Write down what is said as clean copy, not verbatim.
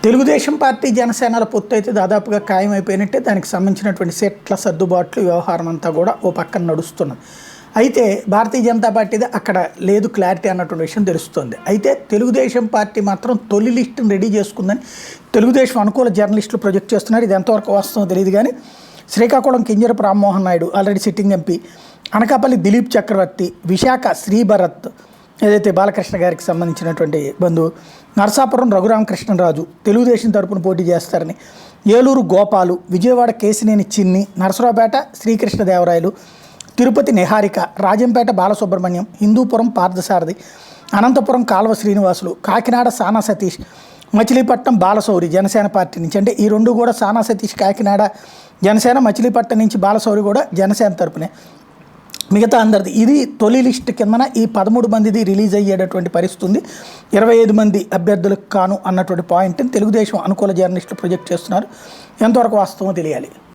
Telugu Desam party జనసేనల పొత్తు అయితే దాదాపుగా ఖాయమైపోయినట్టే. దానికి సంబంధించినటువంటి సెట్ల సర్దుబాట్లు వ్యవహారం అంతా కూడా ఓ పక్కన నడుస్తున్నది. అయితే భారతీయ జనతా పార్టీది అక్కడ లేదు క్లారిటీ అన్నటువంటి విషయం తెలుస్తుంది. అయితే తెలుగుదేశం పార్టీ మాత్రం తొలి లిస్టును రెడీ చేసుకుందని తెలుగుదేశం అనుకూల జర్నలిస్టులు ప్రొజెక్ట్ చేస్తున్నారు. ఇది ఎంతవరకు వాస్తవం తెలియదు కానీ Srikakulam Kinjarapu Rammohan Naidu already sitting MP, Anakapalli Dileep Chakravarthi, Visakha Sribharat ఏదైతే బాలకృష్ణ గారికి సంబంధించినటువంటి బంధువు, నరసాపురం రఘురామకృష్ణరాజు తెలుగుదేశం తరపున పోటీ చేస్తారని, ఏలూరు గోపాలు, విజయవాడ కేసినేని చిన్ని, నరసరావుపేట శ్రీకృష్ణదేవరాయలు, తిరుపతి నిహారిక, రాజంపేట బాలసుబ్రహ్మణ్యం, హిందూపురం పార్థసారథి, అనంతపురం కాల్వ శ్రీనివాసులు, కాకినాడ సానా సతీష్, మచిలీపట్నం బాలశౌరి జనసేన పార్టీ నుంచి. అంటే ఈ రెండు కూడా సానా సతీష్ కాకినాడ జనసేన, మచిలీపట్నం నుంచి బాలశౌరి కూడా జనసేన తరపునే. మిగతా అందరిది ఇది తొలి లిస్ట్ కిందన ఈ 13 మందిది రిలీజ్ అయ్యేటటువంటి పరిస్థితి ఉంది. 25 మంది అభ్యర్థులకు కాను అన్నటువంటి పాయింట్ని తెలుగుదేశం అనుకూల జర్నలిస్టులు ప్రొజెక్ట్ చేస్తున్నారు. ఎంతవరకు వాస్తవమో తెలియాలి.